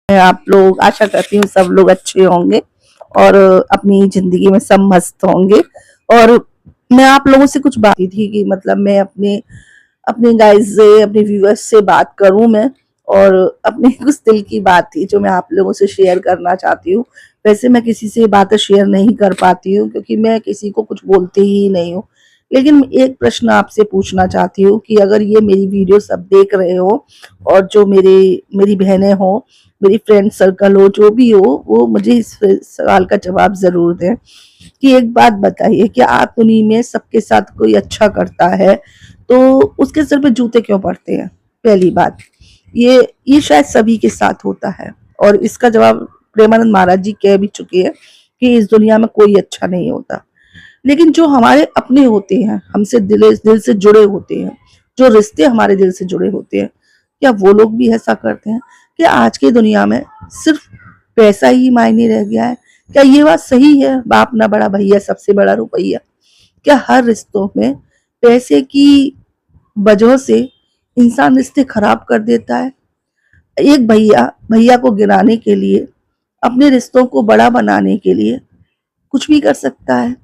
आप लोग, आशा करती हूँ सब लोग अच्छे होंगे और अपनी जिंदगी में सब मस्त होंगे। और मैं आप लोगों से कुछ बात की थी कि मतलब मैं अपने अपने गाइस से, अपने व्यूअर्स से बात करूं मैं, और अपने कुछ दिल की बात थी जो मैं आप लोगों से शेयर करना चाहती हूँ। वैसे मैं किसी से बातें शेयर नहीं कर पाती हूँ क्योंकि मैं किसी को कुछ बोलती ही नहीं हूँ। लेकिन एक प्रश्न आपसे पूछना चाहती हूँ कि अगर ये मेरी वीडियो सब देख रहे हो और जो मेरी बहनें हो, मेरी फ्रेंड सर्कल हो, जो भी हो, वो मुझे इस सवाल का जवाब जरूर दें कि एक बात बताइए कि आप दुनिया में सबके साथ कोई अच्छा करता है तो उसके सिर पे जूते क्यों पड़ते हैं? पहली बात, ये शायद सभी के साथ होता है और इसका जवाब प्रेमानंद महाराज जी कह भी चुके हैं कि इस दुनिया में कोई अच्छा नहीं होता। लेकिन जो हमारे अपने होते हैं, हमसे दिल से जुड़े होते हैं, जो रिश्ते हमारे दिल से जुड़े होते हैं, क्या वो लोग भी ऐसा करते हैं? क्या आज की दुनिया में सिर्फ पैसा ही मायने रह गया है? क्या ये बात सही है, बाप ना बड़ा भैया सबसे बड़ा रुपया? क्या हर रिश्तों में पैसे की वजह से इंसान रिश्ते खराब कर देता है? एक भैया भैया को गिराने के लिए, अपने रिश्तों को बड़ा बनाने के लिए कुछ भी कर सकता है।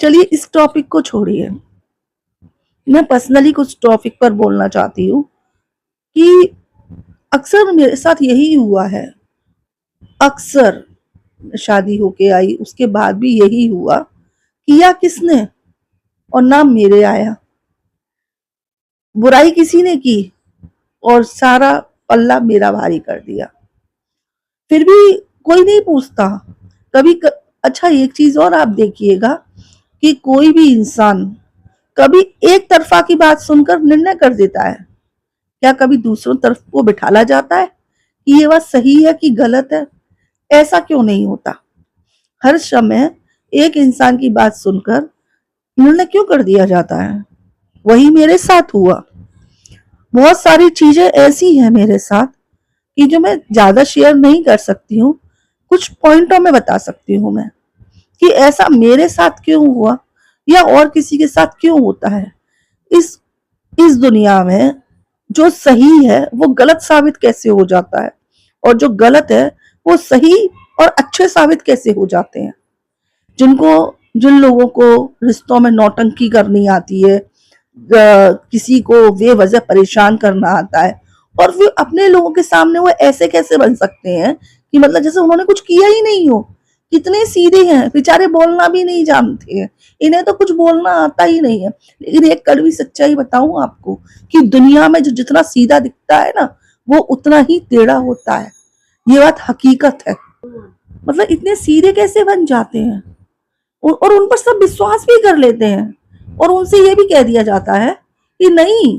चलिए इस टॉपिक को छोड़िए, मैं पर्सनली कुछ टॉपिक पर बोलना चाहती हूँ कि अक्सर मेरे साथ यही हुआ है। अक्सर शादी होके आई उसके बाद भी यही हुआ, किया किसने और नाम मेरे आया। बुराई किसी ने की और सारा पल्ला मेरा भारी कर दिया। फिर भी कोई नहीं पूछता कभी अच्छा एक चीज और आप देखिएगा कि कोई भी इंसान कभी एक तरफा की बात सुनकर निर्णय कर देता है? क्या कभी दूसरों तरफ को बिठाला जाता है कि ये बात सही है कि गलत है? ऐसा क्यों नहीं होता? हर समय एक इंसान की बात सुनकर निर्णय क्यों कर दिया जाता है? वही मेरे साथ हुआ। बहुत सारी चीजें ऐसी हैं मेरे साथ कि जो मैं ज्यादा शेयर नहीं कर सकती हूँ, कुछ पॉइंटों में बता सकती हूँ मैं कि ऐसा मेरे साथ क्यों हुआ या और किसी के साथ क्यों होता है। इस इस दुनिया में जो सही है वो गलत साबित कैसे हो जाता है और जो गलत है वो सही और अच्छे साबित कैसे हो जाते हैं? जिनको जिन लोगों को रिश्तों में नौटंकी करनी आती है, किसी को बेवजह परेशान करना आता है, और फिर अपने लोगों के सामने वो ऐसे कैसे बन सकते हैं कि मतलब जैसे उन्होंने कुछ किया ही नहीं हो। कितने सीधे हैं बेचारे, बोलना भी नहीं जानते हैं, इन्हें तो कुछ बोलना आता ही नहीं है। लेकिन एक कड़वी सच्चाई बताऊं आपको कि दुनिया में जो जितना सीधा दिखता है ना, वो उतना ही टेढ़ा होता है। ये बात हकीकत है। मतलब इतने सीधे कैसे बन जाते हैं और उन पर सब विश्वास भी कर लेते हैं और उनसे ये भी कह दिया जाता है कि नहीं,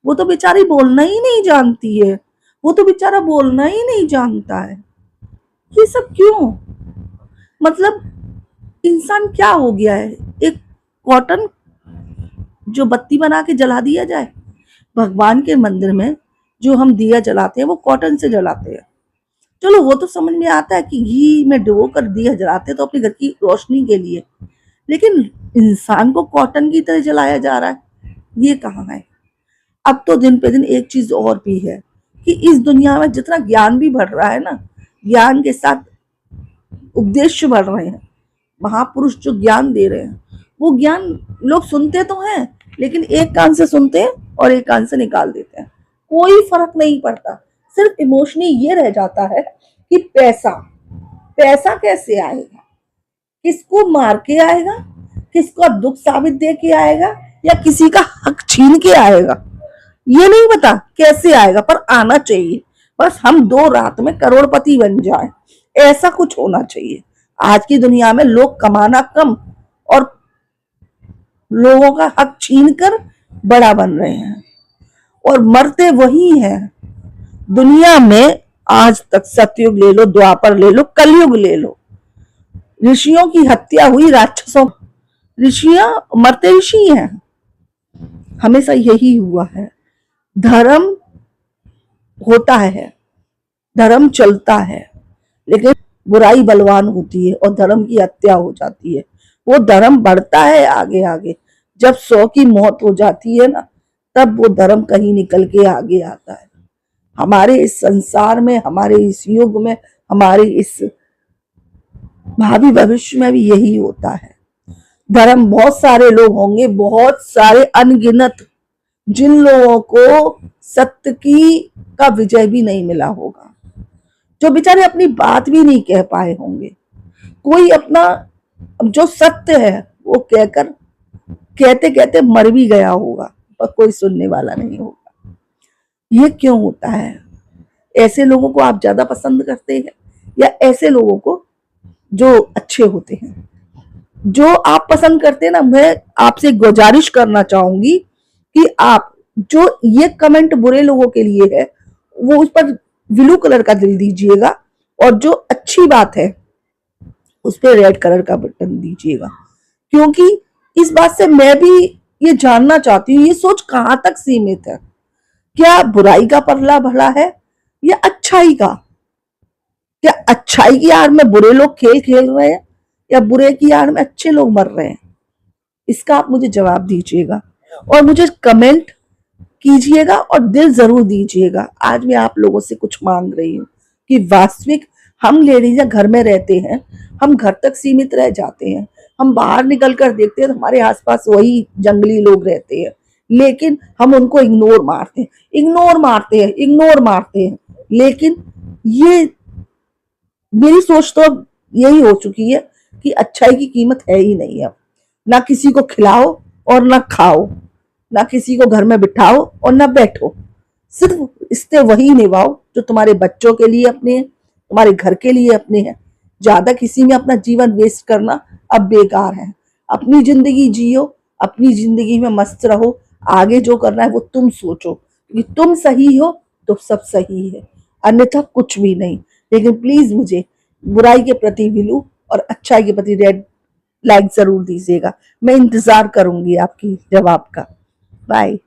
वो तो बेचारी बोलना ही नहीं जानती है, वो तो बेचारा बोलना ही नहीं जानता है। ये सब क्यों? मतलब इंसान क्या हो गया है? एक कॉटन जो बत्ती बना के जला दिया जाए। भगवान के मंदिर में जो हम दिया जलाते हैं वो कॉटन से जलाते हैं। चलो वो तो समझ में आता है कि घी में डुबो कर दिया जलाते हैं तो अपने घर की रोशनी के लिए, लेकिन इंसान को कॉटन की तरह जलाया जा रहा है, ये कहाँ है? अब तो दिन पे दिन एक चीज और भी है कि इस दुनिया में जितना ज्ञान भी बढ़ रहा है ना, ज्ञान के साथ उपदेश बढ़ रहे हैं। महापुरुष जो ज्ञान दे रहे हैं वो ज्ञान लोग सुनते तो हैं, लेकिन एक कान से सुनते हैं और एक कान से निकाल देते हैं। कोई फर्क नहीं पड़ता, सिर्फ इमोशनली ये रह जाता है कि पैसा पैसा कैसे आएगा, किसको मार के आएगा, किसको दुख साबित दे के आएगा, या किसी का हक छीन के आएगा। ये नहीं पता कैसे आएगा, पर आना चाहिए। बस हम 2 रात में करोड़पति बन जाए, ऐसा कुछ होना चाहिए। आज की दुनिया में लोग कमाना कम और लोगों का हक छीन कर बड़ा बन रहे हैं और मरते वही हैं। दुनिया में आज तक सतयुग ले लो, द्वापर ले लो, कलयुग ले लो, ऋषियों की हत्या हुई, राक्षसों, ऋषियां मरते ऋषि हैं। हमेशा यही हुआ है। धर्म होता है, धर्म चलता है, लेकिन बुराई बलवान होती है और धर्म की हत्या हो जाती है। वो धर्म बढ़ता है आगे आगे, जब 100 की मौत हो जाती है ना, तब वो धर्म कहीं निकल के आगे आता है। हमारे इस संसार में, हमारे इस युग में, हमारे इस भावी भविष्य में भी यही होता है। धर्म बहुत सारे लोग होंगे, बहुत सारे अनगिनत, जिन लोगों को सत्य की का विजय भी नहीं मिला होगा, जो बेचारे अपनी बात भी नहीं कह पाए होंगे। कोई अपना जो सत्य है वो कहकर कहते कहते मर भी गया होगा, पर कोई सुनने वाला नहीं होगा। ये क्यों होता है? ऐसे लोगों को आप ज्यादा पसंद करते हैं या ऐसे लोगों को जो अच्छे होते हैं? जो आप पसंद करते हैं ना, मैं आपसे गुजारिश करना चाहूंगी कि आप जो ये कमेंट बुरे लोगों के लिए है वो उस पर ब्लू कलर का दिल दीजिएगा, और जो अच्छी बात है उस पर रेड कलर का बटन दीजिएगा। क्योंकि इस बात से मैं भी ये जानना चाहती हूँ, ये सोच कहां तक सीमित है? क्या बुराई का पल्ला बड़ा है या अच्छाई का? क्या अच्छाई की आड़ में बुरे लोग खेल खेल रहे हैं या बुरे की आड़ में अच्छे लोग मर रहे हैं? इसका आप मुझे जवाब दीजिएगा और मुझे कमेंट कीजिएगा और दिल जरूर दीजिएगा। आज मैं आप लोगों से कुछ मांग रही हूँ कि वास्तविक हम लेडीज घर में रहते हैं, हम घर तक सीमित रह जाते हैं, हम बाहर निकल कर देखते हैं तो हमारे आसपास वही जंगली लोग रहते हैं, लेकिन हम उनको इग्नोर मारते हैं, इग्नोर मारते हैं, इग्नोर मारते हैं। लेकिन ये मेरी सोच तो अब यही हो चुकी है कि अच्छाई की कीमत है ही नहीं अब। ना किसी को खिलाओ और ना खाओ, ना किसी को घर में बिठाओ और ना बैठो, सिर्फ रिश्ते वही निभाओ जो तुम्हारे बच्चों के लिए अपने हैं, तुम्हारे घर के लिए अपने हैं। ज्यादा किसी में अपना जीवन वेस्ट करना अब बेकार है। अपनी जिंदगी जियो, अपनी जिंदगी में मस्त रहो, आगे जो करना है वो तुम सोचो, क्योंकि तुम सही हो तो सब सही है, अन्यथा कुछ भी नहीं। लेकिन प्लीज मुझे बुराई के प्रति ब्लू और अच्छाई के प्रति रेड लाइक जरूर दीजिएगा। मैं इंतजार करूंगी आपकी जवाब का। बाय।